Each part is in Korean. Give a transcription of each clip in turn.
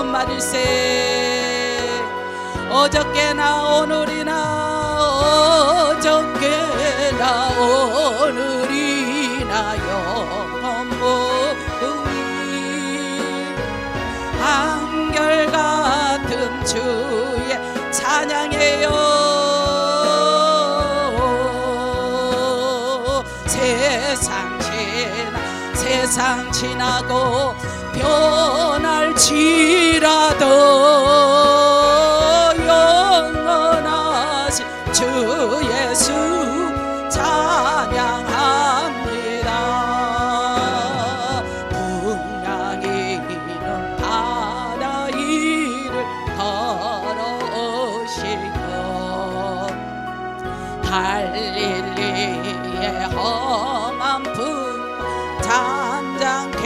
주는 말일세. 어저께나 오늘이나 어저께나 오늘이나 영원무궁이 한결같은 주의 찬양해요. 세상 지나고 변할지라도 영원하신 주 예수 찬양합니다. 풍랑이는 바다 위를 걸어오시고 갈릴리의 험한 품 잠잠케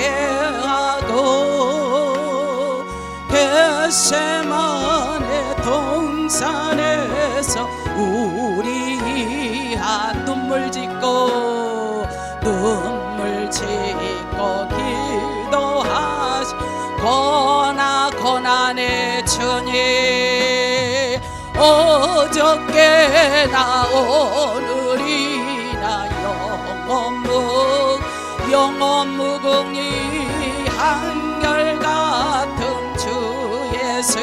하고 겟세마네 동산에서 우리가 눈물 짓고 기도하시 고난의 주님 어저께나 오늘이나 영원무궁이 한결같은 주 예수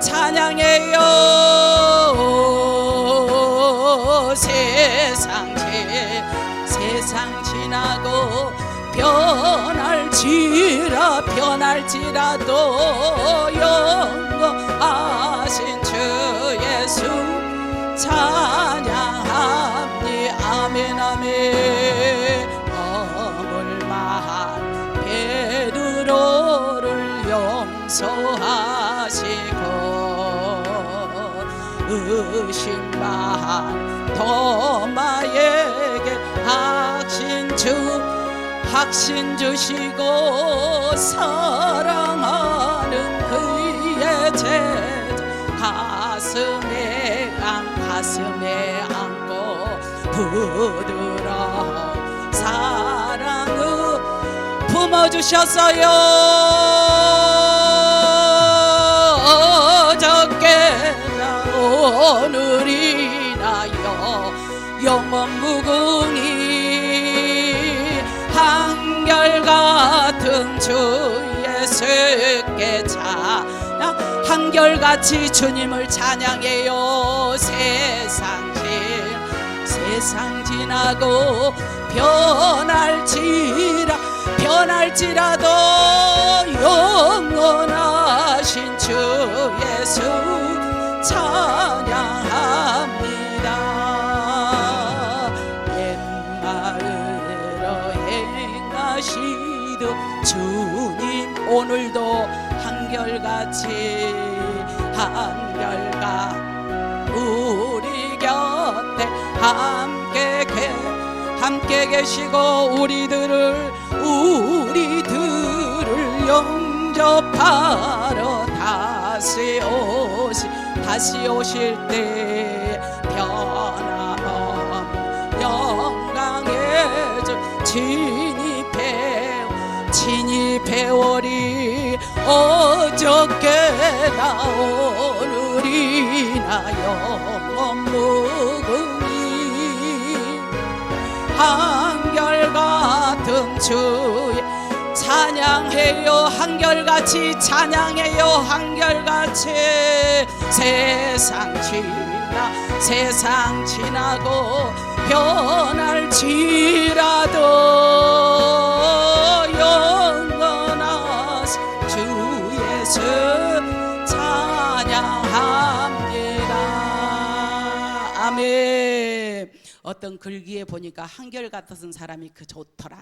찬양해요. 세상 지나고 변할지라도 영원하신 주 예수 찬양합니다. 아멘 아멘. 베드로를 용서하시고 의심한 도마에게 확신 주시고 사랑하는 그의 제자 가슴에 안고 부드러운 사랑을 품어주셨어요. 어저께나 오늘이나 영원무궁이 한결같은 주 예수께 한결같이 주님을 찬양해요. 세상 지나고 변할지라도 영원하신 주 예수 찬양합니다. 옛말로 행하시던 주님 오늘도 한결같이 우리 곁에 함께 계시고 우리들을 영접하러 다시 오실 때 변함없는 영광의 주 진입해오리. 어저께나 오늘이나 영원무궁이 한결같은 주의 찬양해요. 한결같이 찬양해요. 한결같이 세상 지나고 변할지라도 영원하신 주 예수 찬양합니다. 아멘. 어떤 글귀에 보니까 한결같은 사람이 좋더라.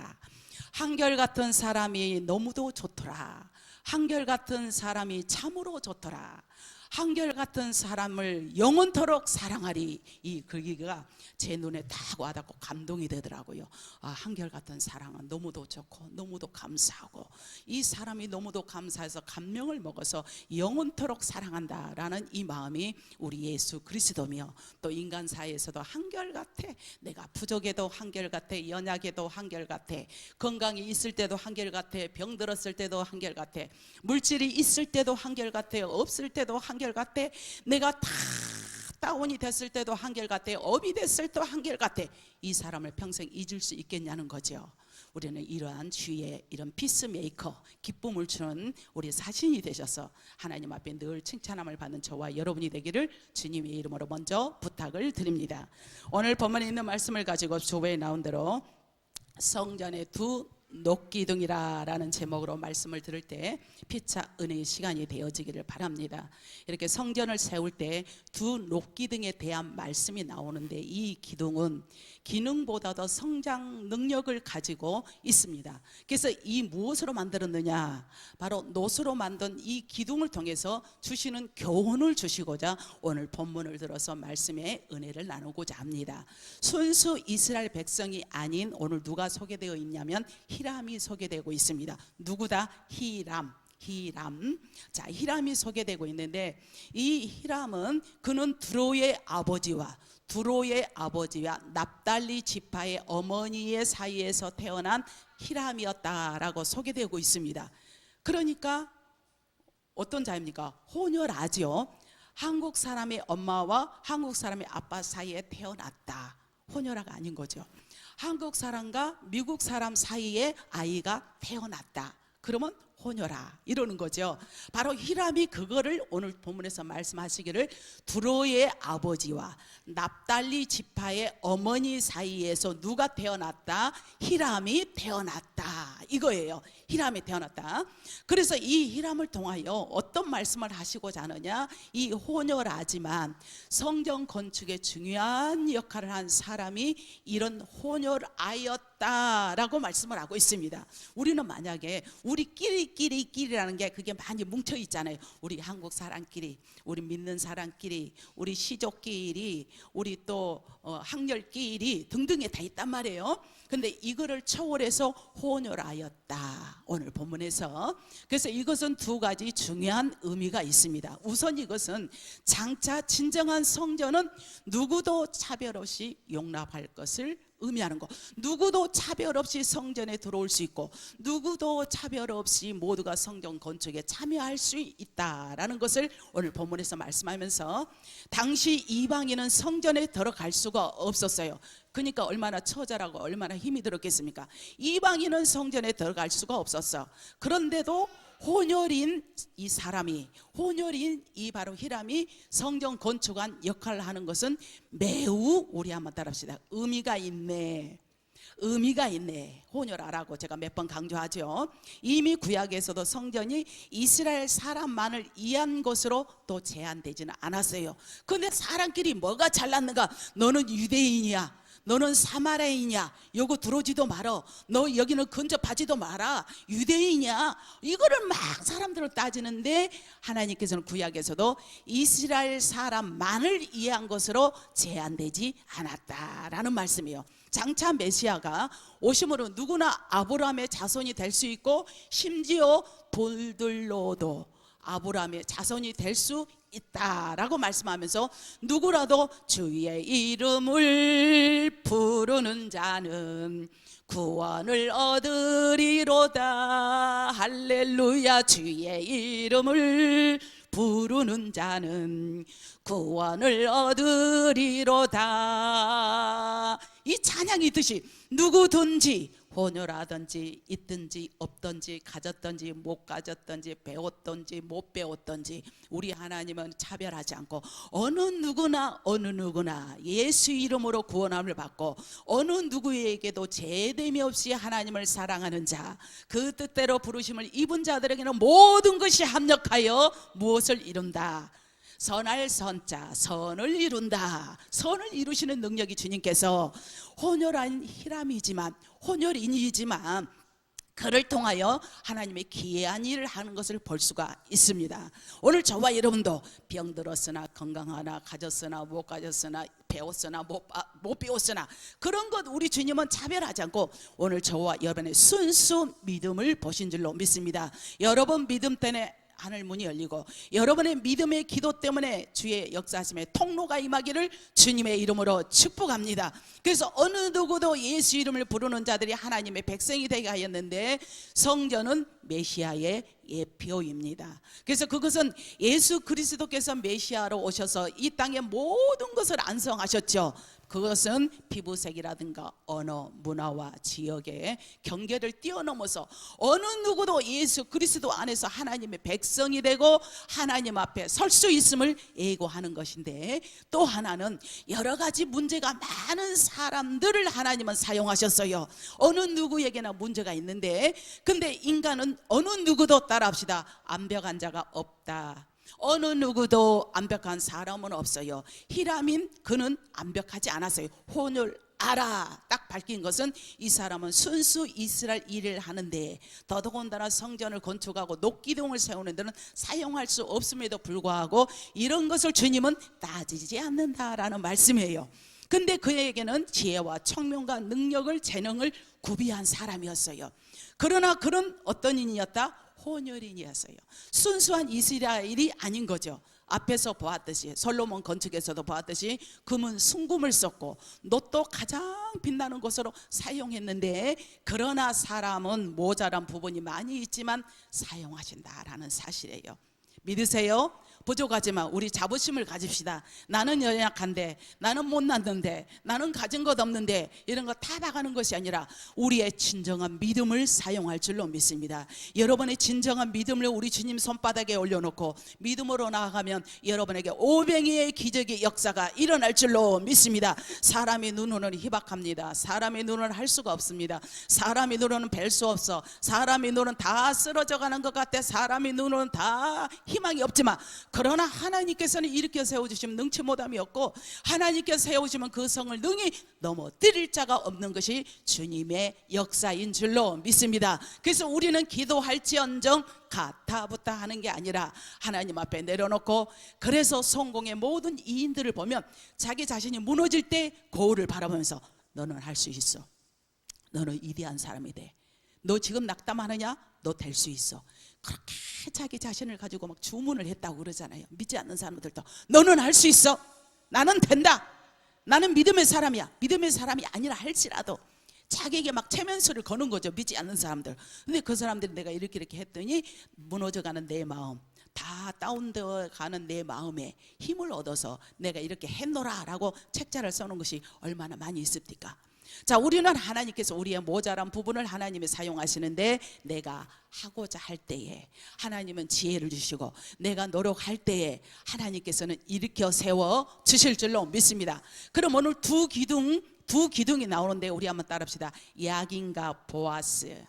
한결같은 사람이 너무도 좋더라. 한결같은 사람이 참으로 좋더라. 한결같은 사람을 영원토록 사랑하리, 이 글귀가 제 눈에 딱 와닿고 감동이 되더라고요. 아, 한결같은 사랑은 너무도 좋고 너무도 감사하고, 이 사람이 너무도 감사해서 감명을 먹어서 영원토록 사랑한다라는 이 마음이 우리 예수 그리스도며, 또 인간 사이에서도 한결같아. 내가 부족해도 한결같아, 연약해도 한결같아, 건강이 있을 때도 한결같아, 병들었을 때도 한결같아, 물질이 있을 때도 한결같아, 없을 때도 한결같아, 내가 다 다운이 됐을 때도 한결같아, 업이 됐을 때도 한결같아. 이 사람을 평생 잊을 수 있겠냐는 거죠. 우리는 이러한 주의 이런 피스메이커, 기쁨을 주는 우리 사신이 되셔서 하나님 앞에 늘 칭찬함을 받는 저와 여러분이 되기를 주님의 이름으로 먼저 부탁을 드립니다. 오늘 본문에 있는 말씀을 가지고 조회에 나온 대로 성전의 두 녹기둥이라는 제목으로 말씀을 들을 때 피차 은혜의 시간이 되어지기를 바랍니다. 이렇게 성전을 세울 때 두 녹기둥에 대한 말씀이 나오는데, 이 기둥은 기능보다 더 성장 능력을 가지고 있습니다. 그래서 이 무엇으로 만들었느냐, 바로 노수로 만든 이 기둥을 통해서 주시는 교훈을 주시고자 오늘 본문을 들어서 말씀의 은혜를 나누고자 합니다. 순수 이스라엘 백성이 아닌 오늘 누가 소개되어 있냐면 히람이 소개되고 있습니다. 누구다? 히람. 자, 히람이 소개되고 있는데, 이 히람은 그는 두로의 아버지와 납달리 지파의 어머니의 사이에서 태어난 히람이었다라고 소개되고 있습니다. 그러니까 어떤 자입니까? 호녀라죠. 한국 사람의 엄마와 한국 사람의 아빠 사이에 태어났다. 호녀라가 아닌 거죠. 한국 사람과 미국 사람 사이에 아이가 태어났다. 그러면 호녀라, 이러는 거죠. 바로 히람이 그거를 오늘 본문에서 말씀하시기를 두로의 아버지와 납달리 지파의 어머니 사이에서 누가 태어났다? 히람이 태어났다, 이거예요. 히람이 태어났다. 그래서 이 히람을 통하여 어떤 말씀을 하시고자 하느냐, 이 호녀라지만 성전 건축에 중요한 역할을 한 사람이 이런 호녀아였다라고 말씀을 하고 있습니다. 우리는 만약에 우리끼리라는 게 그게 많이 뭉쳐 있잖아요. 우리 한국 사람끼리, 우리 믿는 사람끼리, 우리 시족끼리, 우리 또 학렬끼리 등등에 다 있단 말이에요. 근데 이거를 초월해서 호녀라였다, 오늘 본문에서. 그래서 이것은 두 가지 중요한 의미가 있습니다. 우선 이것은 장차 진정한 성전은 누구도 차별 없이 용납할 것을 의미하는 거. 누구도 차별 없이 성전에 들어올 수 있고, 누구도 차별 없이 모두가 성전 건축에 참여할 수 있다라는 것을 오늘 본문에서 말씀하면서, 당시 이방인은 성전에 들어갈 수가 없었어요. 그러니까 얼마나 처절하고 얼마나 힘이 들었겠습니까? 이방인은 성전에 들어갈 수가 없었어. 그런데도 혼혈인 이 사람이, 혼혈인 이 바로 히람이 성전 건축한 역할을 하는 것은 매우, 우리 한번 따라합시다, 의미가 있네. 혼혈아라고 제가 몇 번 강조하죠. 이미 구약에서도 성전이 이스라엘 사람만을 위한 것으로 또 제한되지는 않았어요. 그런데 사람끼리 뭐가 잘났는가? 너는 유대인이야, 너는 사마리아인이야, 요거 들어오지도 말어, 너 여기는 근접하지도 마라, 유대인이야, 이거를 막 사람들을 따지는데, 하나님께서는 구약에서도 이스라엘 사람만을 이해한 것으로 제한되지 않았다라는 말씀이에요. 장차 메시아가 오심으로 누구나 아브라함의 자손이 될 수 있고, 심지어 돌들로도 아브라함의 자손이 될 수 있다라고 말씀하면서, 누구라도 주의 이름을 부르는 자는 구원을 얻으리로다. 할렐루야. 주의 이름을 부르는 자는 구원을 얻으리로다. 이 찬양이 있듯이 누구든지, 혼혈하든지 있든지 없든지, 가졌든지 못 가졌든지, 배웠든지 못 배웠든지, 우리 하나님은 차별하지 않고 어느 누구나 예수 이름으로 구원함을 받고, 어느 누구에게도 제됨이 없이 하나님을 사랑하는 자, 그 뜻대로 부르심을 입은 자들에게는 모든 것이 합력하여 무엇을 이룬다? 선할 선자, 선을 이룬다. 선을 이루시는 능력이 주님께서 혼혈한 히람이지만, 혼혈인이지만 그를 통하여 하나님의 기이한 일을 하는 것을 볼 수가 있습니다. 오늘 저와 여러분도 병들었으나 건강하나 가졌으나 못 가졌으나 배웠으나 못 배웠으나 그런 것 우리 주님은 차별하지 않고 오늘 저와 여러분의 순수 믿음을 보신 줄로 믿습니다. 여러분 믿음 때문에 하늘 문이 열리고 여러분의 믿음의 기도 때문에 주의 역사하심의 통로가 임하기를 주님의 이름으로 축복합니다. 그래서 어느 누구도 예수 이름을 부르는 자들이 하나님의 백성이 되게 하였는데 성전은 메시아의 예표입니다. 그래서 그것은 예수 그리스도께서 메시아로 오셔서 이 땅의 모든 것을 안성하셨죠. 그것은 피부색이라든가 언어, 문화와 지역의 경계를 뛰어넘어서 어느 누구도 예수 그리스도 안에서 하나님의 백성이 되고 하나님 앞에 설 수 있음을 예고하는 것인데, 또 하나는 여러 가지 문제가 많은 사람들을 하나님은 사용하셨어요. 어느 누구에게나 문제가 있는데, 근데 인간은 어느 누구도 따라합시다, 완벽한 자가 없다. 어느 누구도 완벽한 사람은 없어요. 히라민 그는 완벽하지 않았어요. 혼을 알아 딱 밝힌 것은 이 사람은 순수 이스라엘 일을 하는데 더더군다나 성전을 건축하고 녹기둥을 세우는 데는 사용할 수 없음에도 불구하고 이런 것을 주님은 따지지 않는다라는 말씀이에요. 근데 그에게는 지혜와 청명과 능력을 재능을 구비한 사람이었어요. 그러나 그런 어떤 인이었다? 혼혈인이었어요. 순수한 이스라엘이 아닌 거죠. 앞에서 보았듯이 솔로몬 건축에서도 보았듯이 금은 순금을 썼고 놋도 가장 빛나는 것으로 사용했는데, 그러나 사람은 모자란 부분이 많이 있지만 사용하신다라는 사실이에요. 믿으세요? 부족하지만 우리 자부심을 가집시다. 나는 연약한데, 나는 못났는데, 나는 가진 것 없는데, 이런 거 타박하는 것이 아니라 우리의 진정한 믿음을 사용할 줄로 믿습니다. 여러분의 진정한 믿음을 우리 주님 손바닥에 올려놓고 믿음으로 나아가면 여러분에게 오병이의 기적의 역사가 일어날 줄로 믿습니다. 사람의 눈으로는 희박합니다. 사람의 눈으로는 할 수가 없습니다. 사람의 눈으로는 뵐 수 없어. 사람의 눈은 다 쓰러져가는 것 같아. 사람의 눈은 다 희망이 없지만, 그러나 하나님께서는 일으켜 세워주시면 능치 못함이 없고, 하나님께서 세우시면 그 성을 능히 넘어뜨릴 자가 없는 것이 주님의 역사인 줄로 믿습니다. 그래서 우리는 기도할지언정 가타부타 하는 게 아니라 하나님 앞에 내려놓고, 그래서 성공의 모든 이인들을 보면 자기 자신이 무너질 때 거울을 바라보면서 너는 할 수 있어. 너는 위대한 사람이 돼. 너 지금 낙담하느냐? 너 될 수 있어. 그렇게 자기 자신을 가지고 막 주문을 했다고 그러잖아요. 믿지 않는 사람들도 너는 할 수 있어. 나는 된다. 나는 믿음의 사람이야. 믿음의 사람이 아니라 할지라도 자기에게 막 체면수를 거는 거죠. 믿지 않는 사람들. 근데 그 사람들이 내가 이렇게 했더니 무너져가는 내 마음, 다 다운되어 가는 내 마음에 힘을 얻어서 내가 이렇게 했노라 라고 책자를 써놓은 것이 얼마나 많이 있습니까? 자, 우리는 하나님께서 우리의 모자란 부분을 하나님이 사용하시는데, 내가 하고자 할 때에 하나님은 지혜를 주시고 내가 노력할 때에 하나님께서는 일으켜 세워 주실 줄로 믿습니다. 그럼 오늘 두 기둥이 나오는데 우리 한번 따라합시다. 야긴과 보아스.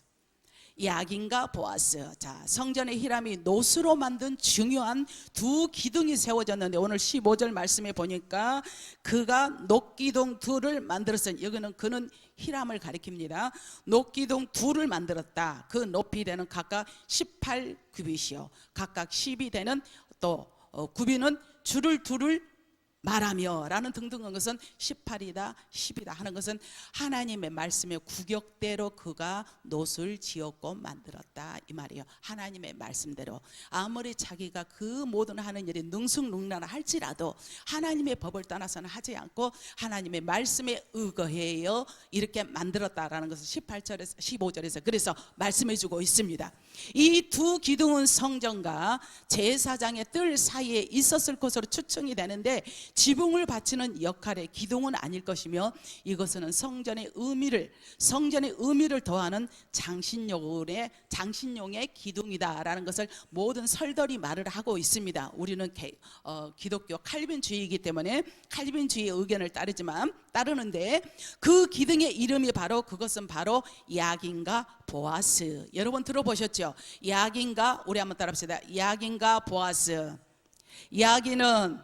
야긴과 보아스. 자, 성전의 히람이 놋으로 만든 중요한 두 기둥이 세워졌는데, 오늘 15절 말씀에 보니까 그가 놋기둥 둘을 만들었어요. 여기는 그는 히람을 가리킵니다. 놋기둥 둘을 만들었다. 그 높이 되는 각각 18규빗이요, 각각 10이 되는 또 규빗은 줄을 둘을 말하며 라는 등등한 것은 18이다 10이다 하는 것은 하나님의 말씀의 구격대로 그가 놋을 지었고 만들었다 이 말이에요. 하나님의 말씀대로 아무리 자기가 그 모든 하는 일이 능숙능란하 할지라도 하나님의 법을 떠나서는 하지 않고 하나님의 말씀에 의거해요 이렇게 만들었다라는 것을 18절에서 15절에서 그래서 말씀해 주고 있습니다. 이 두 기둥은 성전과 제사장의 뜰 사이에 있었을 것으로 추측이 되는데, 지붕을 받치는 역할의 기둥은 아닐 것이며, 이것은 성전의 의미를 더하는 장신용의 기둥이다라는 것을 모든 설들이 말을 하고 있습니다. 우리는 기독교 칼빈주의이기 때문에 칼빈주의의 의견을 따르는데, 그 기둥의 이름이 바로 그것은 바로 야긴과 보아스. 여러분 들어보셨죠? 야긴과, 우리 한번 따라합시다. 야긴과 보아스. 야긴은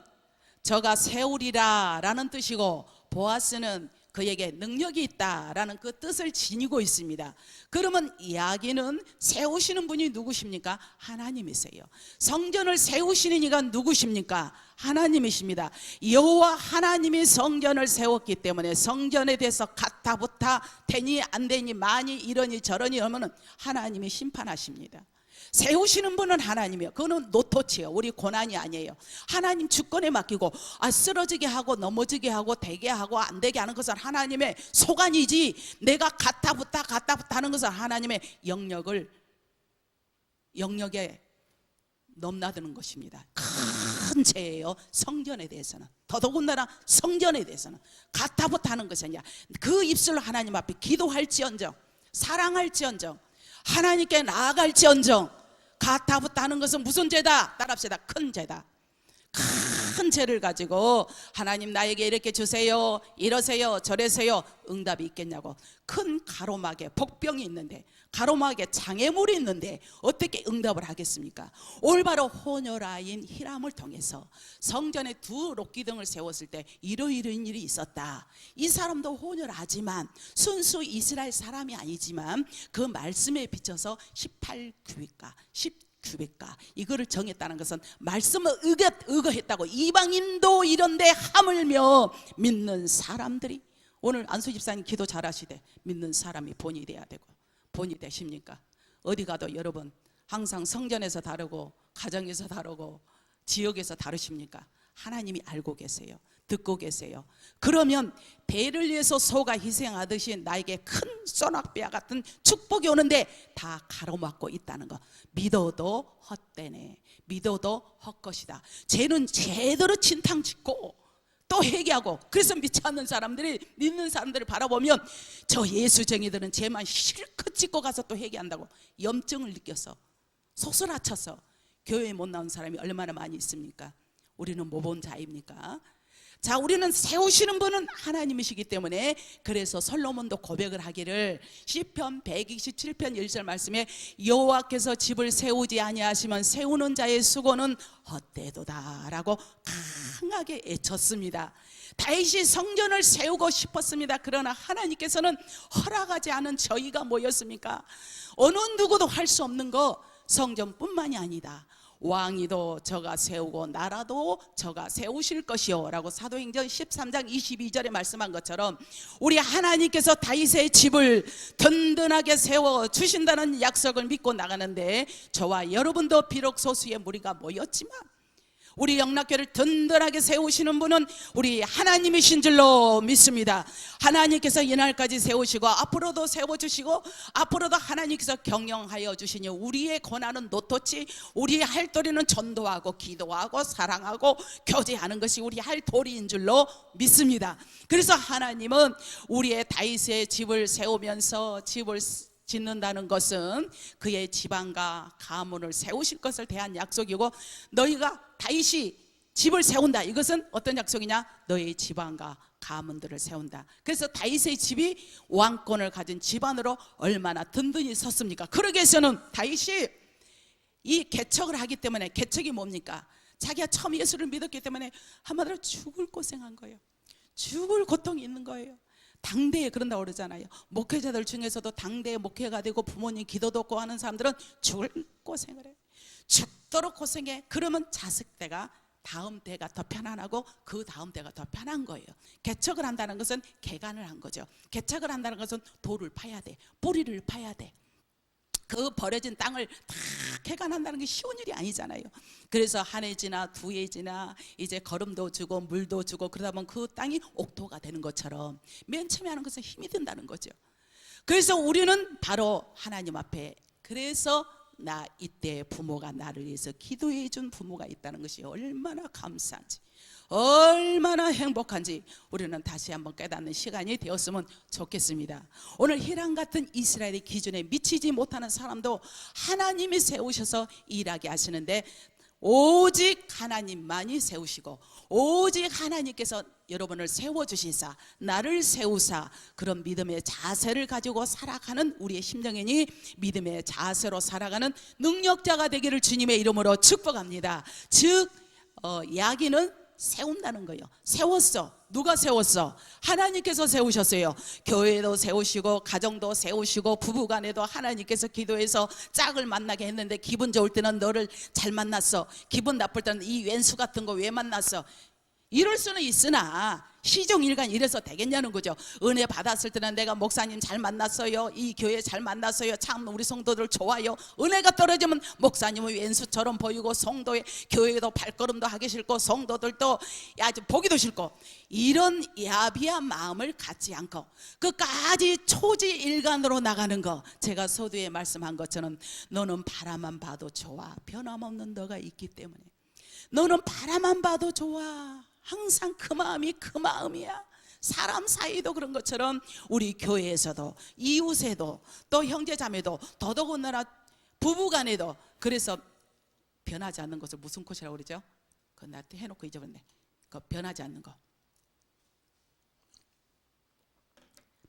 저가 세우리라 라는 뜻이고, 보아스는 그에게 능력이 있다라는 그 뜻을 지니고 있습니다. 그러면 야기는 세우시는 분이 누구십니까? 하나님이세요. 성전을 세우시는 이가 누구십니까? 하나님이십니다. 여호와 하나님이 성전을 세웠기 때문에 성전에 대해서 가타부타 되니 안 되니 많이 이러니 저러니 하면은 하나님이 심판하십니다. 세우시는 분은 하나님이에요. 그거는 노토치예요. 우리 고난이 아니에요. 하나님 주권에 맡기고 쓰러지게 하고 넘어지게 하고 되게 하고 안 되게 하는 것은 하나님의 소관이지, 내가 가타부타 하는 것은 하나님의 영역에 넘나드는 것입니다. 큰 죄예요. 성전에 대해서는, 더더군다나 성전에 대해서는 가타부타 하는 것이 아니라 그 입술로 하나님 앞에 기도할지언정, 사랑할지언정, 하나님께 나아갈지언정, 가타부타 하는 것은 무슨 죄다? 따라합시다. 큰 죄다. 큰 죄를 가지고 하나님 나에게 이렇게 주세요, 이러세요, 저래세요, 응답이 있겠냐고. 큰 가로막에 복병이 있는데, 가로막에 장애물이 있는데 어떻게 응답을 하겠습니까? 올바로 호녀라인 히람을 통해서 성전에 두 롯기둥을 세웠을 때 이러이러한 일이 있었다. 이 사람도 호녀라지만 순수 이스라엘 사람이 아니지만 그 말씀에 비춰서 18규빗가 10규빗가 이거를 정했다는 것은 말씀을 의거했다고. 이방인도 이런데 하물며 믿는 사람들이, 오늘 안수 집사님 기도 잘하시되 믿는 사람이 본이 돼야 되고, 본이 되십니까? 어디 가도 여러분 항상 성전에서 다르고 가정에서 다르고 지역에서 다르십니까? 하나님이 알고 계세요. 듣고 계세요. 그러면 배를 위해서 소가 희생하듯이 나에게 큰 소낙비와 같은 축복이 오는데 다 가로막고 있다는 거 믿어도 헛되네, 믿어도 헛것이다. 죄는 제대로 진탕 짓고 또 회개하고, 그래서 믿지 않는 사람들이, 믿는 사람들을 바라보면 저 예수쟁이들은 죄만 실컷 짓고 가서 또 회개한다고 염증을 느껴서 소스라쳐서 교회에 못 나온 사람이 얼마나 많이 있습니까? 우리는 못 본 자입니까? 자, 우리는 세우시는 분은 하나님이시기 때문에, 그래서 솔로몬도 고백을 하기를 시편 127편 1절 말씀에 여호와께서 집을 세우지 아니하시면 세우는 자의 수고는 헛되도다 라고 강하게 외쳤습니다. 다윗이 성전을 세우고 싶었습니다. 그러나 하나님께서는 허락하지 않은 저희가 뭐였습니까? 어느 누구도 할 수 없는 거, 성전뿐만이 아니다. 왕이도 저가 세우고 나라도 저가 세우실 것이요 라고 사도행전 13장 22절에 말씀한 것처럼 우리 하나님께서 다윗의 집을 든든하게 세워 주신다는 약속을 믿고 나가는데, 저와 여러분도 비록 소수의 무리가 모였지만 우리 영락교를 든든하게 세우시는 분은 우리 하나님이신 줄로 믿습니다. 하나님께서 이날까지 세우시고 앞으로도 세워주시고 앞으로도 하나님께서 경영하여 주시니 우리의 고난은 노토치, 우리의 할 도리는 전도하고 기도하고 사랑하고 교제하는 것이 우리 할 도리인 줄로 믿습니다. 그래서 하나님은 우리의 다윗의 집을 세우면서 집을 짓는다는 것은 그의 지방과 가문을 세우실 것을 대한 약속이고, 너희가 다윗이 집을 세운다, 이것은 어떤 약속이냐? 너의 지방과 가문들을 세운다. 그래서 다윗의 집이 왕권을 가진 집안으로 얼마나 든든히 섰습니까? 그러기 위해서는 다윗이 이 개척을 하기 때문에, 개척이 뭡니까? 자기가 처음 예수를 믿었기 때문에 한마디로 죽을 고생한 거예요. 죽을 고통이 있는 거예요. 당대에 그런다고 그러잖아요. 목회자들 중에서도 당대에 목회가 되고 부모님 기도도 없고 하는 사람들은 죽을 고생을 해. 죽도록 고생해. 그러면 자식 때가, 다음 때가 더 편안하고 그 다음 때가 더 편한 거예요. 개척을 한다는 것은 개간을 한 거죠. 개척을 한다는 것은 돌을 파야 돼. 뿌리를 파야 돼. 그 버려진 땅을 다 개간한다는 게 쉬운 일이 아니잖아요. 그래서 한 해 지나 두 해 지나 이제 거름도 주고 물도 주고 그러다 보면 그 땅이 옥토가 되는 것처럼 맨 처음에 하는 것은 힘이 든다는 거죠. 그래서 우리는 바로 하나님 앞에, 그래서 나 이때 부모가 나를 위해서 기도해 준 부모가 있다는 것이 얼마나 감사한지, 얼마나 행복한지 우리는 다시 한번 깨닫는 시간이 되었으면 좋겠습니다. 오늘 히람 같은 이스라엘의 기준에 미치지 못하는 사람도 하나님이 세우셔서 일하게 하시는데, 오직 하나님만이 세우시고 오직 하나님께서 여러분을 세워주시사 나를 세우사, 그런 믿음의 자세를 가지고 살아가는 우리의 심정이니 믿음의 자세로 살아가는 능력자가 되기를 주님의 이름으로 축복합니다. 즉 야기는 세운다는 거예요. 세웠어. 누가 세웠어? 하나님께서 세우셨어요. 교회도 세우시고 가정도 세우시고 부부간에도 하나님께서 기도해서 짝을 만나게 했는데 기분 좋을 때는 너를 잘 만났어, 기분 나쁠 때는 이 왼수 같은 거 왜 만났어, 이럴 수는 있으나 시종일관 이래서 되겠냐는 거죠. 은혜 받았을 때는 내가 목사님 잘 만났어요, 이 교회 잘 만났어요, 참 우리 성도들 좋아요. 은혜가 떨어지면 목사님은 왼수처럼 보이고 성도의 교회도 발걸음도 하기 싫고 성도들도 아주 보기도 싫고, 이런 야비한 마음을 갖지 않고 끝까지 초지일관으로 나가는 거. 제가 서두에 말씀한 것처럼 너는 바라만 봐도 좋아, 변함없는 너가 있기 때문에. 너는 바라만 봐도 좋아, 항상 그 마음이 그 마음이야. 사람 사이도 그런 것처럼 우리 교회에서도 이웃에도 또 형제자매도 더더군다나 부부간에도. 그래서 변하지 않는 것을 무슨 꽃이라고 그러죠? 그거 나한테 해놓고 잊어버렸네. 그 변하지 않는 거.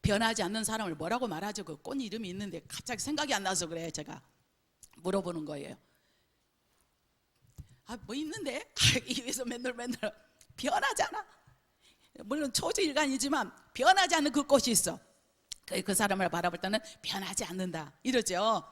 변하지 않는 사람을 뭐라고 말하죠? 그 꽃 이름이 있는데 갑자기 생각이 안 나서 그래. 제가 물어보는 거예요. 뭐 있는데? 입에서 맨날 변하잖아. 물론 초지일관이지만 변하지 않는 그 꽃이 있어. 그 사람을 바라볼 때는 변하지 않는다 이러죠.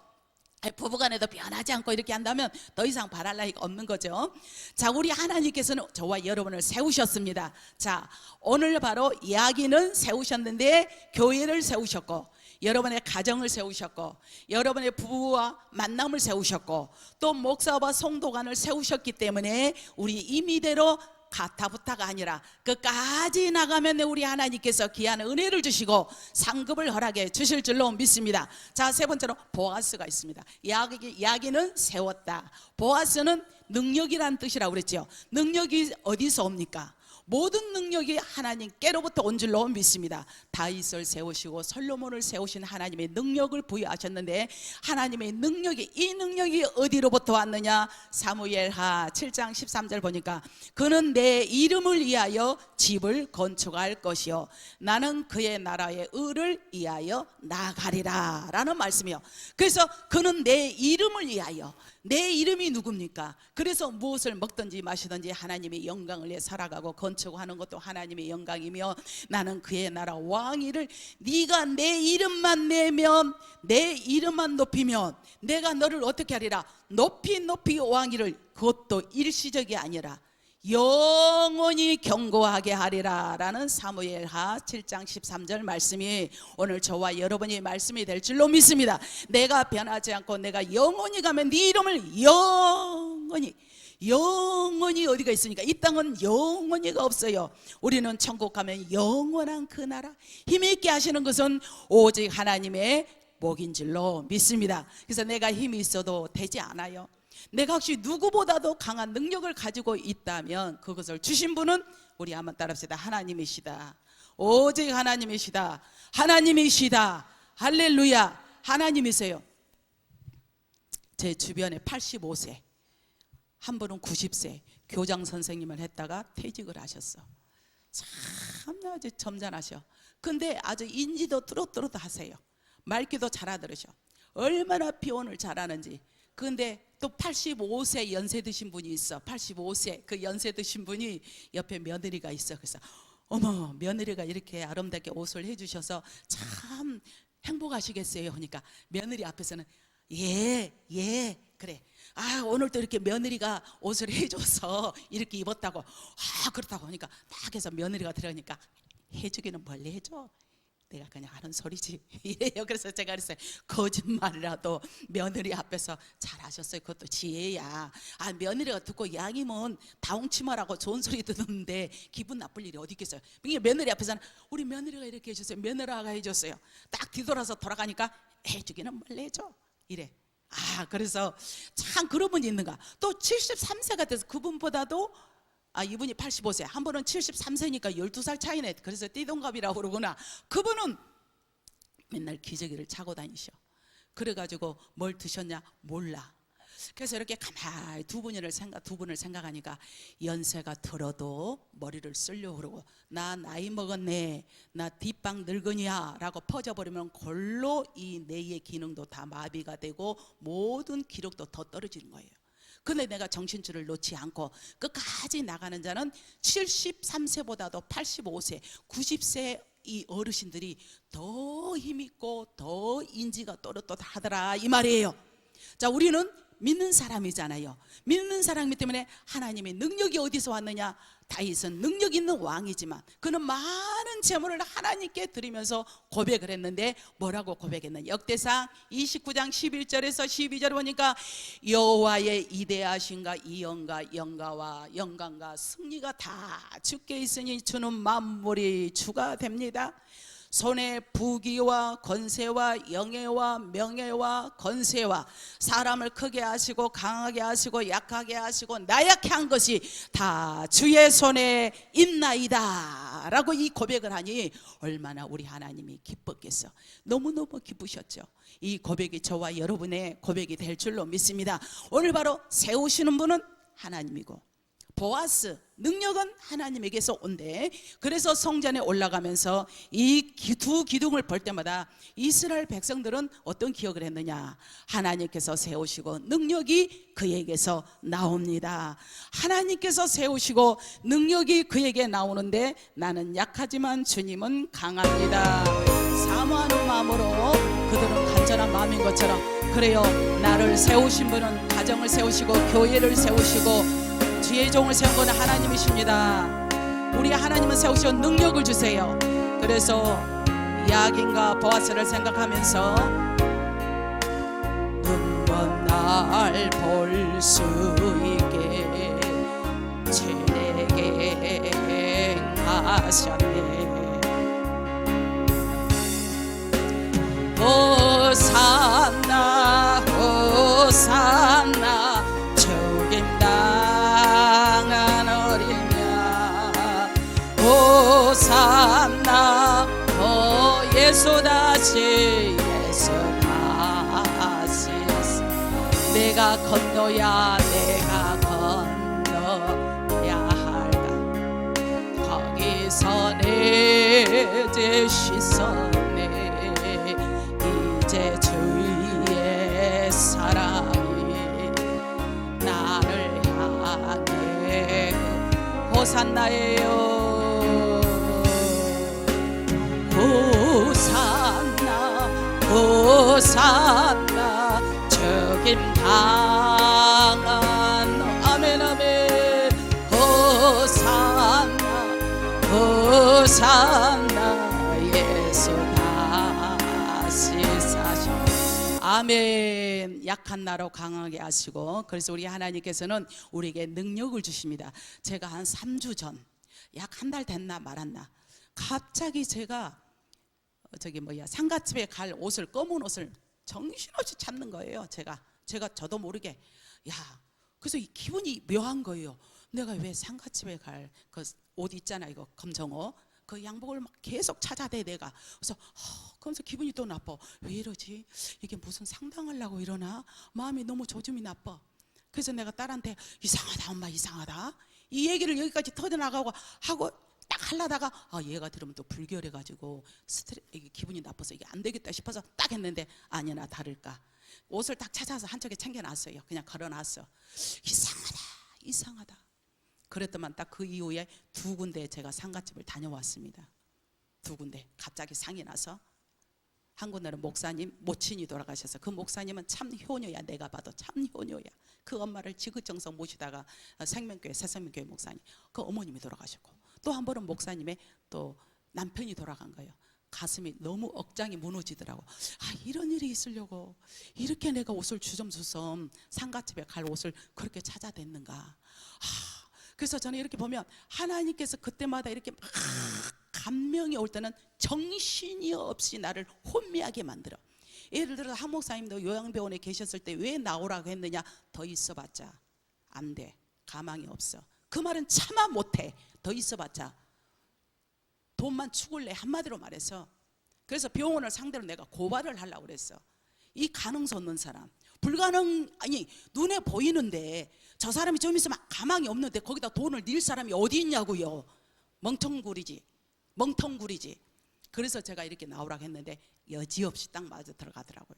부부간에도 변하지 않고 이렇게 한다면 더 이상 바랄 나위가 없는 거죠. 자, 우리 하나님께서는 저와 여러분을 세우셨습니다. 자, 오늘 바로 이야기는 세우셨는데 교회를 세우셨고, 여러분의 가정을 세우셨고, 여러분의 부부와 만남을 세우셨고, 또 목사와 성도간을 세우셨기 때문에 우리 임의대로 가타부타가 아니라 끝까지 나가면 우리 하나님께서 귀한 은혜를 주시고 상급을 허락해 주실 줄로 믿습니다. 자, 세 번째로 보아스가 있습니다. 이야기는 세웠다. 보아스는 능력이란 뜻이라고 그랬죠. 능력이 어디서 옵니까? 모든 능력이 하나님께로부터 온 줄로 믿습니다. 다윗을 세우시고 솔로몬을 세우신 하나님의 능력을 부여하셨는데, 하나님의 능력이, 이 능력이 어디로부터 왔느냐? 사무엘하 7장 13절 보니까 그는 내 이름을 위하여 집을 건축할 것이요 나는 그의 나라의 의를 위하여 나가리라 라는 말씀이요. 그래서 그는 내 이름을 위하여, 내 이름이 누굽니까? 그래서 무엇을 먹든지 마시든지 하나님의 영광을 위해 살아가고 건축하는 것도 하나님의 영광이며, 나는 그의 나라 왕위를, 네가 내 이름만 내면, 내 이름만 높이면 내가 너를 어떻게 하리라? 높이 왕위를, 그것도 일시적이 아니라 영원히 견고하게 하리라 라는 사무엘하 7장 13절 말씀이 오늘 저와 여러분의 말씀이 될 줄로 믿습니다. 내가 변하지 않고 내가 영원히 가면 네 이름을 영원히 어디가 있으니까? 이 땅은 영원히가 없어요. 우리는 천국 가면 영원한 그 나라, 힘있게 하시는 것은 오직 하나님의 복인 줄로 믿습니다. 그래서 내가 힘이 있어도 되지 않아요. 내가 혹시 누구보다도 강한 능력을 가지고 있다면 그것을 주신 분은, 우리 한번 따라합시다. 하나님이시다. 오직 하나님이시다. 하나님이시다. 할렐루야. 하나님이세요. 제 주변에 85세, 한 분은 90세 교장 선생님을 했다가 퇴직을 하셨어. 참 아주 점잖하셔. 근데 아주 인지도 뚜렷뚜렷 하세요. 말귀도 잘 알아들으셔. 얼마나 표현을 잘하는지. 근데 또 85세 연세 드신 분이 있어. 85세 그 연세 드신 분이 옆에 며느리가 있어. 그래서 어머, 며느리가 이렇게 아름답게 옷을 해주셔서 참 행복하시겠어요 하니까 며느리 앞에서는 예 그래, 오늘도 이렇게 며느리가 옷을 해줘서 이렇게 입었다고, 그렇다고 하니까 딱 해서 며느리가 들어가니까 해주기는 멀리 해줘, 내가 그냥 하는 소리지 이래요. 그래서 제가 그랬어요. 거짓말이라도 며느리 앞에서 잘하셨어요. 그것도 지혜야. 며느리가 듣고 양이면 다홍치마라고 좋은 소리 듣는데 기분 나쁠 일이 어디 있겠어요. 며느리 앞에서는 우리 며느리가 이렇게 해줬어요, 며느라가 해줬어요. 딱 뒤돌아서 돌아가니까 해주기는 멀리 해줘 이래. 그래서 참 그런 분이 있는가. 또 73세가 돼서 그분보다도 이분이 85세, 한 분은 73세니까 12살 차이네. 그래서 띠동갑이라고 그러구나. 그분은 맨날 기저귀를 차고 다니셔. 그래가지고 뭘 드셨냐 몰라. 그래서 이렇게 가만히 두 분을 생각하니까 연세가 들어도 머리를 쓰려고 그러고, 나 나이 먹었네, 나 뒷방 늙은이야 라고 퍼져버리면 골로 이 뇌의 기능도 다 마비가 되고 모든 기력도 더 떨어지는 거예요. 근데 내가 정신줄을 놓지 않고 끝까지 나가는 자는 73세보다도 85세, 90세 이 어르신들이 더 힘있고 더 인지가 또렷하더라 이 말이에요. 자, 우리는 믿는 사람이잖아요. 믿는 사람이기 때문에 하나님의 능력이 어디서 왔느냐? 다윗은 능력 있는 왕이지만 그는 많은 재물을 하나님께 드리면서 고백을 했는데 뭐라고 고백했느냐? 역대상 29장 11절에서 12절 보니까 여호와의 이대하신가 이영과 영가와 영광과 승리가 다 주께 있으니 주는 만물이 주가 됩니다. 손에 부귀와 권세와 영예와 명예와 권세와 사람을 크게 하시고 강하게 하시고 약하게 하시고 나약해 한 것이 다 주의 손에 있나이다 라고 이 고백을 하니 얼마나 우리 하나님이 기뻤겠어. 너무너무 기쁘셨죠. 이 고백이 저와 여러분의 고백이 될 줄로 믿습니다. 오늘 바로 세우시는 분은 하나님이고 보아스 능력은 하나님에게서 온대. 그래서 성전에 올라가면서 이 두 기둥을 볼 때마다 이스라엘 백성들은 어떤 기억을 했느냐? 하나님께서 세우시고 능력이 그에게서 나옵니다. 하나님께서 세우시고 능력이 그에게 나오는데 나는 약하지만 주님은 강합니다. 사모하는 마음으로 그들은 간절한 마음인 것처럼 그래요. 나를 세우신 분은 가정을 세우시고 교회를 세우시고 주의 종을 세운 것은 하나님이십니다. 우리 하나님은 세우시고 능력을 주세요. 그래서 야긴과 보아스를 생각하면서 눈먼 날 볼 수 있게 제게 행하셨네. 호산나 호산나 죽임당한 어린 양 호산나 예수 다시 예수 다시 내가 건너야 내가 건너야 할까 거기서 내 죄 씻었네 이제 주의 사랑이 나를 향해 호산나예요. 호산나 호산나 죽임당한 아멘 아멘 호산나 호산나 예수 다시 사시 아멘. 약한 나로 강하게 하시고 그래서 우리 하나님께서는 우리에게 능력을 주십니다. 제가 한 3주 전 약 한 달 됐나 말았나 갑자기 제가 상가집에 갈 옷을 검은 옷을 정신없이 찾는 거예요. 제가 저도 모르게 그래서 이 기분이 묘한 거예요. 내가 왜 상가집에 갈 그 옷 있잖아 이거 검정옷 그 양복을 막 계속 찾아대 내가. 그래서 그러면서 기분이 또 나빠. 왜 이러지? 이게 무슨 상당하려고 이러나? 마음이 너무 조짐이 나빠. 그래서 내가 딸한테 이상하다 엄마 이상하다 이 얘기를 여기까지 터져나가고 하고 딱 하려다가 얘가 들으면 또 불결해가지고 기분이 나빠서 이게 안 되겠다 싶어서 딱 했는데 아니나 다를까 옷을 딱 찾아서 한쪽에 챙겨놨어요. 그냥 걸어놨어. 이상하다 그랬더만 딱 그 이후에 2군데 제가 상가집을 다녀왔습니다. 2군데 갑자기 상이 나서 한 군데는 목사님 모친이 돌아가셔서 그 목사님은 참 효녀야. 내가 봐도 참 효녀야. 그 엄마를 지긋정성 모시다가 생명교회 새생명교회 목사님 그 어머님이 돌아가셨고 또 한 번은 목사님의 또 남편이 돌아간 거예요. 가슴이 너무 억장이 무너지더라고. 이런 일이 있으려고 이렇게 내가 옷을 주섬주섬 상가집에 갈 옷을 그렇게 찾아댔는가. 그래서 저는 이렇게 보면 하나님께서 그때마다 이렇게 막 감명이 올 때는 정신이 없이 나를 혼미하게 만들어. 예를 들어서 한 목사님도 요양병원에 계셨을 때 왜 나오라고 했느냐. 더 있어봤자 안 돼. 가망이 없어. 그 말은 차마 못해. 더 있어봤자 돈만 죽을래 한마디로 말해서. 그래서 병원을 상대로 내가 고발을 하려고 그랬어. 이 가능성 없는 사람 아니 눈에 보이는데 저 사람이 좀 있으면 가망이 없는데 거기다 돈을 낼 사람이 어디 있냐고요. 멍텅구리지. 그래서 제가 이렇게 나오라고 했는데 여지없이 딱 맞아 들어가더라고요.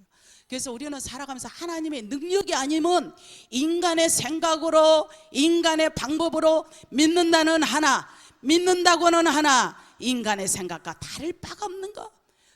그래서 우리는 살아가면서 하나님의 능력이 아니면 인간의 생각으로, 인간의 방법으로 믿는다는 하나, 믿는다고는 하나, 인간의 생각과 다를 바가 없는 거.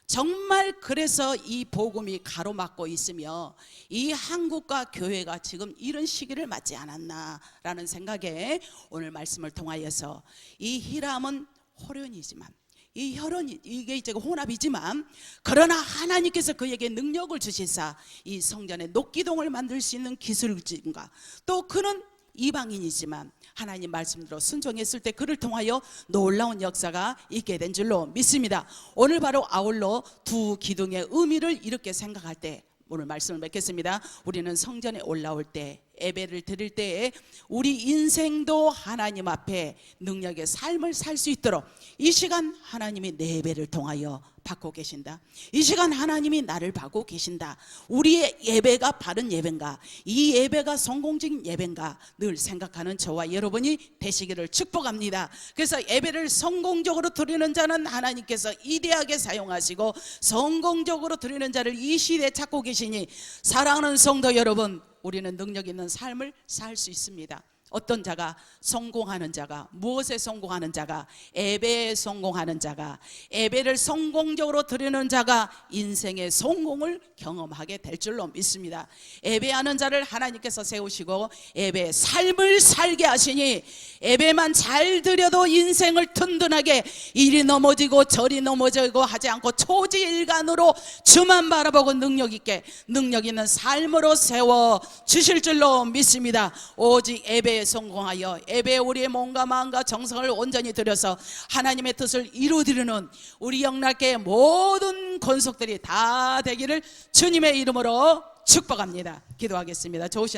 정말 그래서 이 복음이 가로막고 있으며 이 한국과 교회가 지금 이런 시기를 맞지 않았나라는 생각에 오늘 말씀을 통하여서 이 히람은 호련이지만, 이 혈연이 이게 이제 혼합이지만, 그러나 하나님께서 그에게 능력을 주시사 이 성전에 녹기둥을 만들 수 있는 기술진과, 또 그는 이방인이지만 하나님 말씀대로 순종했을 때 그를 통하여 놀라운 역사가 있게 된 줄로 믿습니다. 오늘 바로 아울러 두 기둥의 의미를 이렇게 생각할 때 오늘 말씀을 맺겠습니다. 우리는 성전에 올라올 때, 예배를 드릴 때에 우리 인생도 하나님 앞에 능력의 삶을 살 수 있도록 이 시간 하나님이 내 예배를 통하여 받고 계신다. 이 시간 하나님이 나를 받고 계신다. 우리의 예배가 바른 예배인가, 이 예배가 성공적인 예배인가 늘 생각하는 저와 여러분이 되시기를 축복합니다. 그래서 예배를 성공적으로 드리는 자는 하나님께서 이대하게 사용하시고 성공적으로 드리는 자를 이 시대에 찾고 계시니, 사랑하는 성도 여러분, 우리는 능력 있는 삶을 살 수 있습니다. 어떤 자가 성공하는 자가, 무엇에 성공하는 자가, 예배에 성공하는 자가, 예배를 성공적으로 드리는 자가 인생의 성공을 경험하게 될 줄로 믿습니다. 예배하는 자를 하나님께서 세우시고 예배의 삶을 살게 하시니, 예배만 잘 드려도 인생을 든든하게 이리 넘어지고 저리 넘어지고 하지 않고 초지일간으로 주만 바라보고 능력 있게, 능력 있는 삶으로 세워 주실 줄로 믿습니다. 오직 예배에 성공하여 예배에 우리의 몸과 마음과 정성을 온전히 들여서 하나님의 뜻을 이루어드리는 우리 영락교의 모든 권속들이 다 되기를 주님의 이름으로 축복합니다. 기도하겠습니다. 좋으신